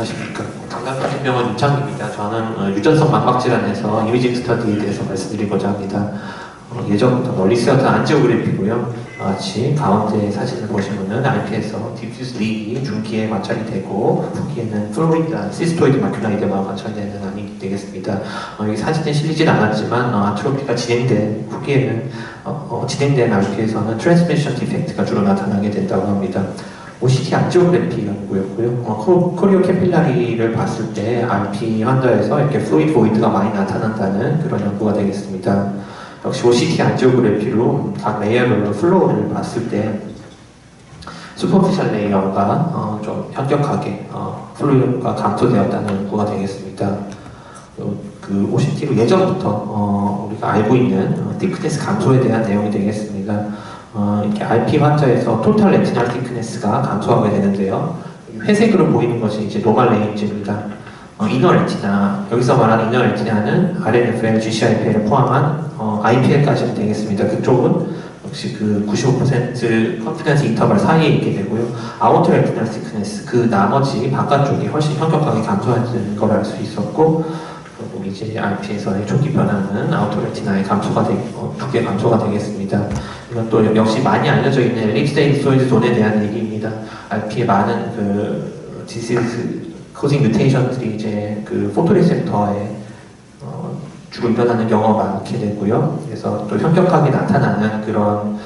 안녕하십니까. 강남의 병원 윤창입니다. 저는 유전성 망막질환에서 이미징 스터디에 대해서 말씀드리고자 합니다. 예전부터 멀리 쓰였던 안지오그래피고요. 같이 가운데 사진을 보시면은 RP에서 디퓨즈 리기 중기에 관찰이 되고 후기에는 플로이드, 시스토이드 마큘라 이데마가 관찰되는 안이 되겠습니다. 여기 사진에 실리진 않았지만 아트로피가 진행된 후기에는 진행된 RP에서는 트랜스미션 디펙트가 주로 나타나게 된다고 합니다. OCT 안지오그래피 연구였고요. 코리오 캐필라리를 봤을 때 RP 환자에서 이렇게 플루이드 보이드가 많이 나타난다는 그런 연구가 되겠습니다. 역시 OCT 안지오그래피로 각 레이어별로 플로우를 봤을 때 슈퍼피셜 레이어가 좀 현격하게 플루이드가 감소되었다는 연구가 되겠습니다. 그 OCT로 예전부터 우리가 알고 있는 티크네스 감소에 대한 내용이 되겠습니다. 이렇게 RP 환자에서 토탈 레티널 티크네스가 감소하게 되는데요. 회색으로 보이는 것이 이제 노멀 레인지입니다. 이너 레티나, 여기서 말하는 이너 레티나는 RNFL, GCIPL을 포함한 IPL까지는 되겠습니다. 그쪽은 역시 그 95% 컨피던스 인터벌 사이에 있게 되고요. 아우터 레티널 티크네스, 그 나머지 바깥쪽이 훨씬 현격하게 감소하는 걸 알 수 있었고, 그리고 이제 RP에서의 초기 변화는 아우터 레티나의 감소가 두께 감소가 되겠습니다. 이건 또 역시 많이 알려져 있는 엘립스테이소이드 존에 대한 얘기입니다. RP의 많은 그 디시즈 코징 뮤테이션들이 이제 그 포토리셉터에 주로 일어나는 경우가 많게 되고요. 그래서 또 현격하게 나타나는 그런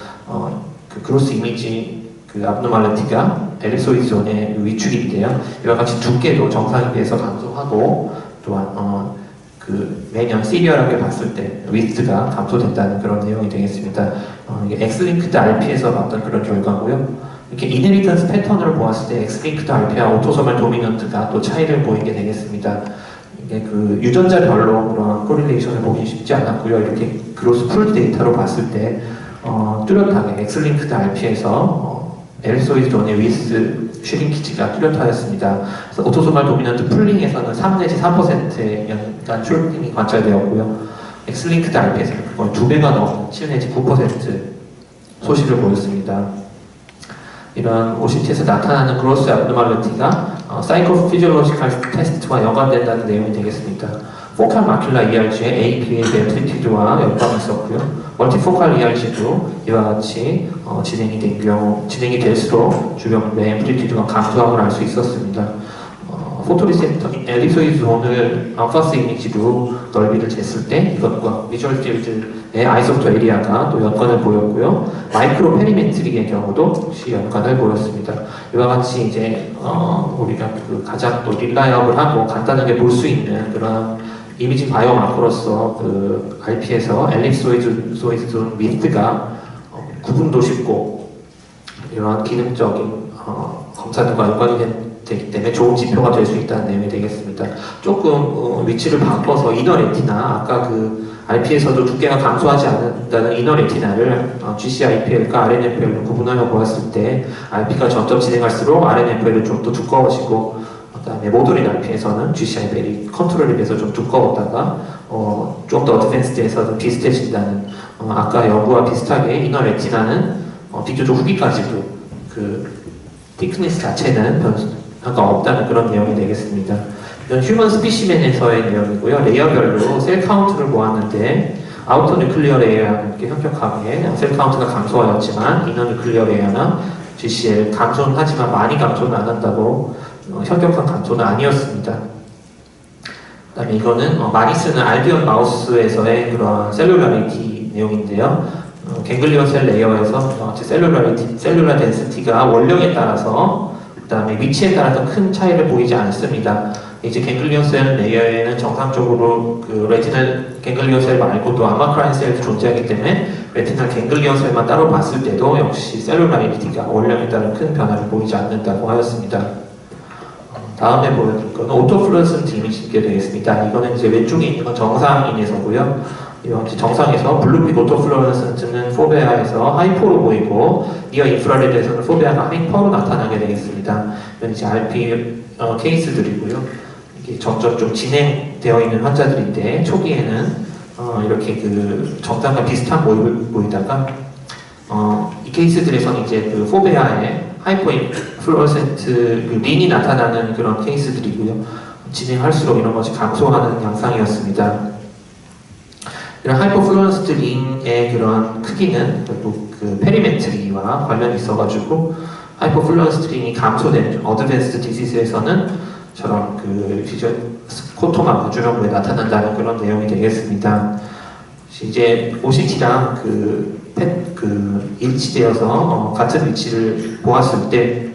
그 그로스 이미지 그 abnormality가 엘립소이드 존의 위축인데요. 이와 같이 두께도 정상에 비해서 감소하고 또한 그 매년 시리얼하게 봤을 때 위드가 감소된다는 그런 내용이 되겠습니다. 이게 엑스링크드 RP에서 봤던 그런 결과고요. 이렇게 이네리턴스 패턴을 보았을 때 엑스링크드 RP와 오토소멀 도미넌트가 또 차이를 보이게 되겠습니다. 이게 그 유전자별로 그런 코릴레이션을 보기 쉽지 않았고요. 이렇게 그로스 풀 데이터로 봤을 때 뚜렷하게 엑스링크드 RP에서 엘소이드 존의 위스 슈링키지가 뚜렷하였습니다. 그래서 오토소멀 도미넌트 풀링에서는 3 내지 4%의 연간 슈링이 관찰되었고요. 엑스링크드 RP에서는 그걸 2배가 넘는 7 내지 9% 소실을 보였습니다. 이런 OCT에서 나타나는 그로스 abnormality가 사이코피지올로지컬 테스트와 연관된다는 내용이 되겠습니다. 포칼 마큘라 ERG의 AP의 앰플리튜드와 연관이 있었고요. 멀티포칼 ERG도 이와 같이 진행이 될수록 주변의 앰플리튜드가 감소함을 알 수 있었습니다. 포토리셉터 엘립소이드 존을 암파스 이미지로 넓이를 쟀을 때 이것과 비주얼 필드의 아이소토 에리아가 또 연관을 보였고요. 마이크로 페리메트릭의 경우도 역시 연관을 보였습니다. 이와 같이 이제 우리가 그 가장 또 릴라이어블하고 간단하게 볼 수 있는 그런 이미징 바이오마커로서 그 RP에서 엘립소이드 존 위드가 구분도 쉽고 이러한 기능적인 검사도가 연관이 되기 때문에 좋은 지표가 될 수 있다는 내용이 되겠습니다. 조금 위치를 바꿔서 이너 레티나, 아까 그 RP에서도 두께가 감소하지 않는다는 이너 레티나를 GCIPL과 RNFL로 구분하여 보았을 때 RP가 점점 진행할수록 RNFL은 좀 더 두꺼워지고 그다음에 모듈인 RP에서는 GCIPL이 컨트롤에 비해서 좀 두꺼웠다가 좀 더 어드밴스드에서는 비슷해진다는 아까 연구와 비슷하게 이너 레티나는 비교적 후기까지도 그 티크니스 자체는 변화가 없다는 그런 내용이 되겠습니다. 이건 휴먼 스피시맨에서의 내용이고요. 레이어별로 셀 카운트를 보았는데 아우터 뉴클리어 레이어는 이렇게 현격하게 셀 카운트가 감소하였지만 이너 뉴클리어 레이어나 GCL 감소는 하지만 많이 감소는 안 한다고 현격한 감소는 아니었습니다. 그 다음에 이거는 많이 쓰는 알비온 마우스에서의 그런 셀룰라리티 내용인데요. 갱글리온 셀 레이어에서 셀룰라 덴시티가 원령에 따라서 그 다음에 위치에 따라서 큰 차이를 보이지 않습니다. 이제 갱글리온 셀 레이어에는 정상적으로 그 레티널 갱글리온 셀 말고도 아마크라인 셀도 존재하기 때문에 레티널 갱글리온 셀만 따로 봤을 때도 역시 셀룰라리티가 원령에 따른 큰 변화를 보이지 않는다고 하였습니다. 다음에 보여드릴 거는 오토플루어센트 이미지게 되겠습니다. 이거는 이제 왼쪽에 있는 건 정상인에서고요. 이런 정상에서 블루빛 오토플루어센트는 포베아에서 하이포로 보이고 니어 인프라레드에서는 포베아가 하이퍼로 나타나게 되겠습니다. 이건 이제 RP 케이스들이고요. 이게 점점 좀 진행되어 있는 환자들인데 초기에는 이렇게 그 정상과 비슷한 모습을 보이다가 이 케이스들에서는 이제 그 포베아의 하이퍼 플루어센트 그 링이 나타나는 그런 케이스들이고요. 진행할수록 이런 것이 감소하는 양상이었습니다. 이런 하이퍼 플루어센트 링의 그런 크기는 결국 그 페리메트리와 관련이 있어가지고 하이퍼 플루어센트 링이 감소된 어드밴스드 디지즈에서는 저런 그 코토마 구조형부에 나타난다는 그런 내용이 되겠습니다. 이제 OCT랑 일치되어서 같은 위치를 보았을 때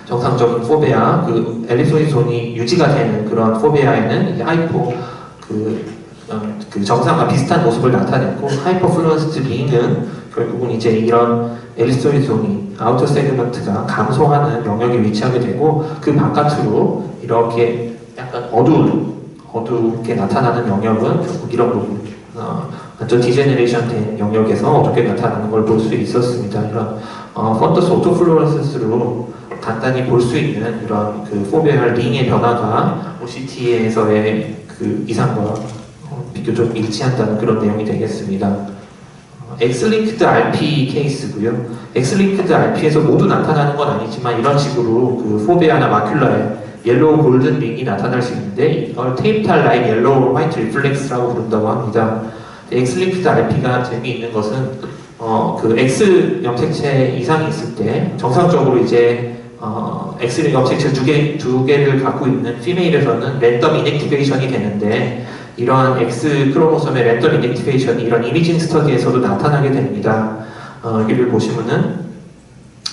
정상적인 포베아, 그 엘립소이손이 유지가 되는 그런 포베아에는 이제 하이포 그 정상과 비슷한 모습을 나타냈고, 하이퍼 플루언스트 링은 결국은 이제 이런 엘립소이손이 아우터 세그먼트가 감소하는 영역에 위치하게 되고, 그 바깥으로 이렇게 약간 어둡게 나타나는 영역은 결국 이런 부분, 완전 디제너레이션 된 영역에서 어떻게 나타나는 걸 볼 수 있었습니다. 이런 펀더스 오토플루어센스로 간단히 볼 수 있는 이런 그 포베알 링의 변화가 OCT에서의 그 이상과 비교적 일치한다는 그런 내용이 되겠습니다. X링크드 RP 케이스고요. X링크드 RP에서 모두 나타나는 건 아니지만 이런 식으로 그 포베아나 마큘라에 옐로우 골든 링이 나타날 수 있는데 이걸 테이프탈 라인 옐로우 화이트 리플렉스라고 부른다고 합니다. X링크드 RP가 재미있는 것은 그 X 염색체 이상이 있을 때 정상적으로 이제 X 염색체 두 개를 갖고 있는 피메일에서는 랜덤 이넥티베이션이 되는데, 이러한 X 크로모솜의 랜덤 이넥티베이션이 이런 이미징 스터디에서도 나타나게 됩니다. 여기를 보시면은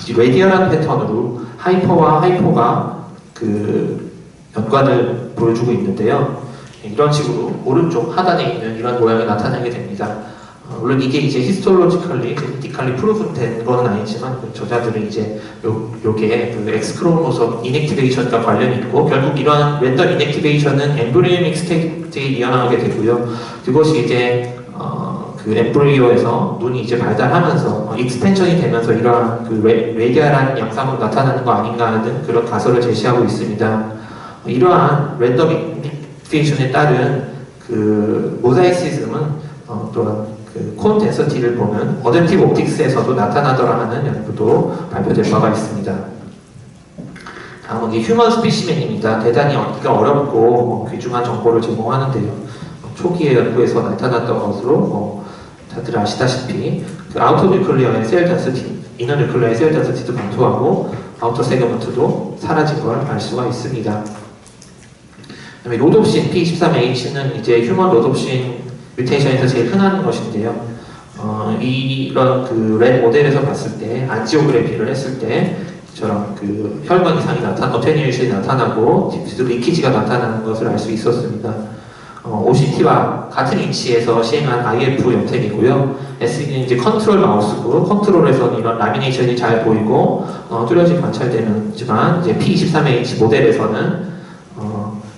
레디얼한 패턴으로 하이퍼와 하이포가 그 연관을 보여주고 있는데요. 이런 식으로 오른쪽 하단에 있는 이런 모양이 나타나게 됩니다. 물론 이게 이제 히스톨로지컬리, 제네티컬리 프루브된 건 아니지만 그 저자들은 이제 요게 그 X 크로모솜 이넥티베이션과 관련이 있고, 결국 이러한 랜덤 이넥티베이션은 엠브리오닉 스테이트에 이어나가게 되고요. 그것이 이제 그 엠브리오에서 눈이 이제 발달하면서 익스펜션이 되면서 이러한 그 레디얼한 양상으로 나타나는 거 아닌가 하는 그런 가설을 제시하고 있습니다. 이러한 랜덤 이넥티베이션에 따른 그 모자이시즘은 또한 그 콘 덴서티를 보면 어댑티브 옵틱스에서도 나타나더라 하는 연구도 발표된 바가 있습니다. 다음은 이 휴먼 스피시맨입니다. 대단히 얻기가 어렵고 귀중한 정보를 제공하는데요. 초기의 연구에서 나타났던 것으로 다들 아시다시피 그 아우터 뉴클리어의 셀 덴서티, 이너 뉴클리어의 셀 덴서티도 감소하고 아우터 세그먼트도 사라진 걸 알 수가 있습니다. 그다음에 로놉신 P23H는 이제 휴먼 로놉신 뮤테이션에서 제일 흔한 것인데요. 이런 그 랩 모델에서 봤을 때 안지오그래피를 했을 때 저런 그 혈관 이상이 어테뉴에이션이 나타나고 디퓨즈 리키지가 나타나는 것을 알 수 있었습니다. OCT와 같은 위치에서 시행한 IF 염색이고요. SE는 이제 컨트롤 마우스고, 컨트롤에서는 이런 라미네이션이 잘 보이고 뚜렷이 관찰되지만 이제 P23H 모델에서는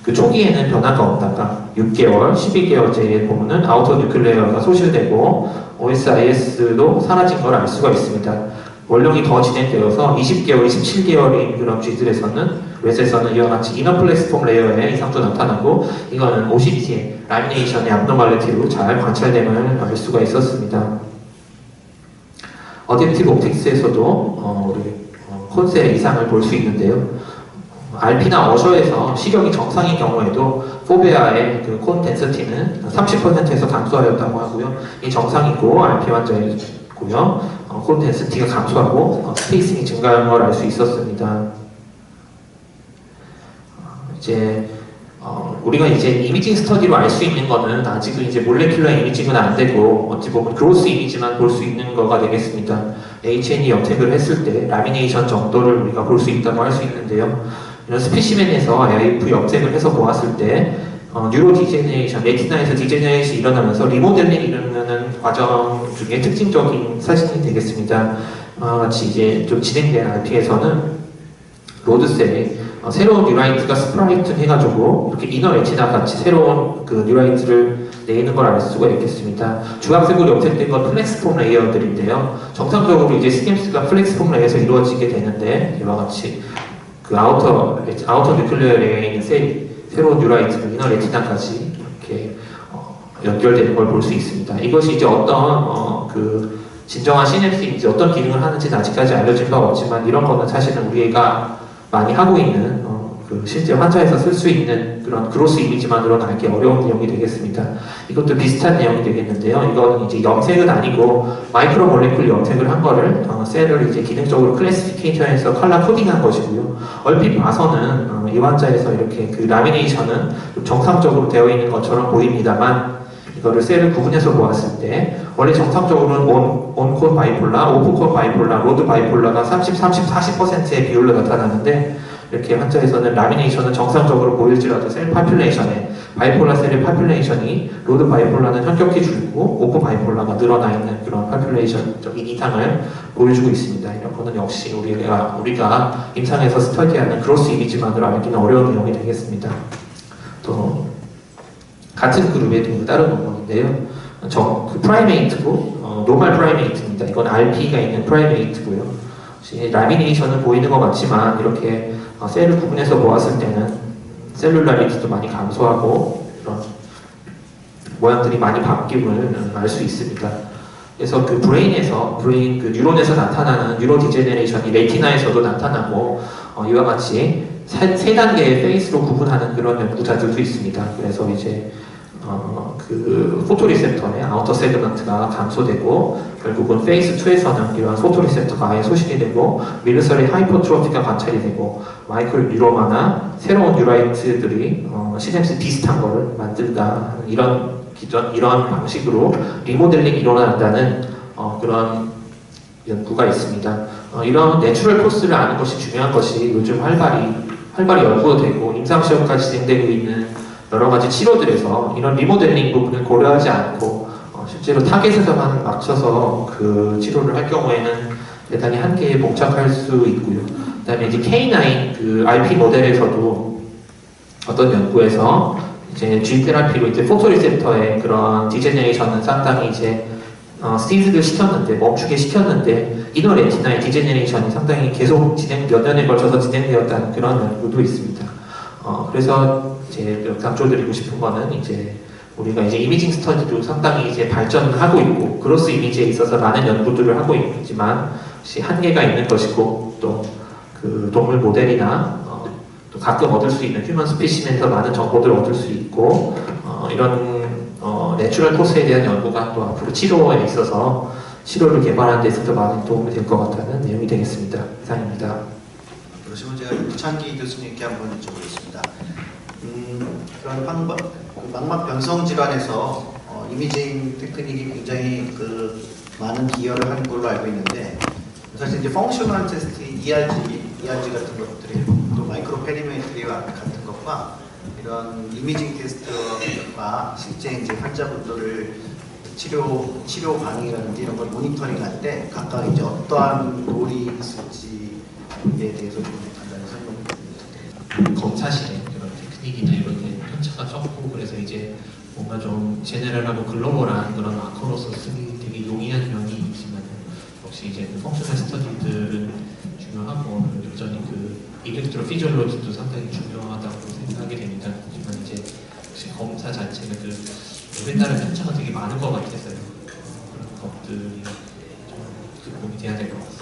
그 초기에는 변화가 없다가 6개월, 12개월째에 보면은 아우터 뉴클레어가 소실되고 OSIS도 사라진 걸 알 수가 있습니다. 원령이 더 진행되어서 20개월, 27개월인 그런 쥐들에서는, 렛에서는 이와 같이 이너 플렉스폼 레이어에 이상도 나타나고, 이거는 OCT의 라미네이션의 abnormality로 잘 관찰됨을 알 수가 있었습니다. 어댑티브 옵틱스에서도 우리 콘셀의 이상을 볼 수 있는데요. RP나 어셔에서 시력이 정상인 경우에도 포베아의 그 콘 덴서티는 30%에서 감소하였다고 하고요. 이 정상이고 RP 환자이고요. 콘 덴서티가 감소하고 스페이싱이 증가한 걸 알 수 있었습니다. 이제 우리가 이제 이미징 스터디로 알 수 있는 거는 아직은 이제 몰레큘러 이미징은 안 되고 어찌 보면 그로스 이미지만 볼 수 있는 거가 되겠습니다. H&E 염색을 했을 때 라미네이션 정도를 우리가 볼 수 있다고 할 수 있는데요. 이런 스페시맨에서 AIF 염색을 해서 보았을 때 뉴로 디제네레이션, 레티나에서 디제네레이션이 일어나면서 리모델링이 일어나는 과정 중에 특징적인 사진이 되겠습니다. 같이 이제 좀 진행된 RP에서는 로드셀에 새로운 뉴라이트가 스프라이튼 해가지고 이렇게 이너 레티나 같이 새로운 그 뉴라이트를 내는 걸 알 수가 있겠습니다. 주황색으로 염색된 건 플렉스폼 레이어들인데요. 정상적으로 이제 스캠스가 플렉스폼 레이어에서 이루어지게 되는데 이와 같이 그 아우터 뉴클리어 레이어에 있는 새로운 뉴라이트, 이너 레티나까지 이렇게 연결되는 걸 볼 수 있습니다. 이것이 이제 어떤 그 진정한 시냅스 이미지 어떤 기능을 하는지는 아직까지 알려진 바가 없지만 이런 거는 사실은 우리가 많이 하고 있는 그 실제 환자에서 쓸 수 있는 그런 그로스 이미지만으로는 알기 어려운 내용이 되겠습니다. 이것도 비슷한 내용이 되겠는데요. 이거는 이제 염색은 아니고 마이크로 몰레큘 염색을 한 거를 셀을 이제 기능적으로 클래시피케이션해서 컬러 코딩한 것이고요. 얼핏 봐서는 이 환자에서 이렇게 그 라미네이션은 좀 정상적으로 되어 있는 것처럼 보입니다만 이거를 셀을 구분해서 보았을 때 원래 정상적으로는 온콘 바이폴라, 오프콘 바이폴라, 로드 바이폴라가 30, 40%의 비율로 나타나는데 이렇게 환자에서는 라미네이션은 정상적으로 보일지라도 셀 파퓰레이션에 바이폴라 셀의 파퓰레이션이 로드 바이폴라는 현격히 줄고 오프 바이폴라가 늘어나 있는 그런 파퓰레이션적인 이상을 보여주고 있습니다. 이런 거는 역시 우리가 임상에서 스터디하는 그로스 이미지만으로 알기는 어려운 내용이 되겠습니다. 또 같은 그룹의 또 다른 논문인데요. 그 프라이메이트고 노멀 프라이메이트입니다. 이건 RP가 있는 프라이메이트고요. 라미네이션은 보이는 것 같지만 이렇게 셀을 구분해서 보았을 때는 셀룰라리티도 많이 감소하고 이런 모양들이 많이 바뀜을 알 수 있습니다. 그래서 그 브레인에서 그 뉴런에서 나타나는 뉴로 디제네레이션이 레티나에서도 나타나고 이와 같이 세 단계의 페이스로 구분하는 그런 연구자들도 있습니다. 그래서 이제 그 포토리셉터의 아우터 세그먼트가 감소되고 결국은 페이스 2에서는 이러한 포토리셉터가 아예 소실이 되고 밀르설의 하이퍼트로피가 관찰이 되고 마이크로 뉴로마나 새로운 뉴라이트들이 시냅스 비슷한 거를 만들다 이런 방식으로 리모델링이 일어난다는 그런 연구가 있습니다. 이런 내추럴 코스를 아는 것이 중요한 것이 요즘 활발히 연구되고 임상시험까지 진행되고 있는 여러 가지 치료들에서 이런 리모델링 부분을 고려하지 않고 실제로 타겟에서만 맞춰서 그 치료를 할 경우에는 대단히 한계에 봉착할 수 있고요. 그다음에 이제 K9 그 RP 모델에서도 어떤 연구에서 이제 G 테라피로 이제 포토리셉터의 그런 디제네레이션은 상당히 이제 스티즈를 시켰는데 멈추게 시켰는데 이너 레티나의 디제네레이션이 상당히 계속 몇 년에 걸쳐서 진행되었다는 그런 연구도 있습니다. 그래서 이제 강조드리고 싶은 거는 이제 우리가 이제 이미징 스터디도 상당히 이제 발전을 하고 있고 그로스 이미지에 있어서 많은 연구들을 하고 있지만 역시 한계가 있는 것이고 또 그 동물 모델이나 또 가끔 얻을 수 있는 휴먼 스피시멘에서 많은 정보들을 얻을 수 있고 이런 내추럴 코스에 대한 연구가 또 앞으로 치료에 있어서 치료를 개발하는 데 있어서 많은 도움이 될 것 같다는 내용이 되겠습니다. 이상입니다. 그러시면 제가 유창기 교수님께 한번 여쭤보겠습니다. 그런 망막 변성 질환에서 이미징 테크닉이 굉장히 많은 기여를 하는 걸로 알고 있는데 사실 이제 펑셔널 테스트, ERG 같은 것들이 또 마이크로 페리메트리와 같은 것과 이런 이미징 테스트와 실제 이제 환자분들을 치료 반응이라든지 이런 걸 모니터링할 때 각각 이제 어떠한 롤이 있을지에 대해서 좀 간단히 설명해 주시면 검사실에 그런 테크닉이나 이런 게 편차가 적고 그래서 이제 뭔가 좀 제네럴하고 글로벌한 그런 마커로서 쓰기 되게 용이한 면이 있지만 역시 이제 그 펑셔널 스터디들은 중요하고 여전히 그 일렉트로 피지올로지도 상당히 중요하다고 생각하게 됩니다. 하지만 이제 역시 검사 자체가 그 랩에 따른 편차가 되게 많은 것 같아서요. 그런 것들이 좀 도움이 돼야 될 것 같습니다.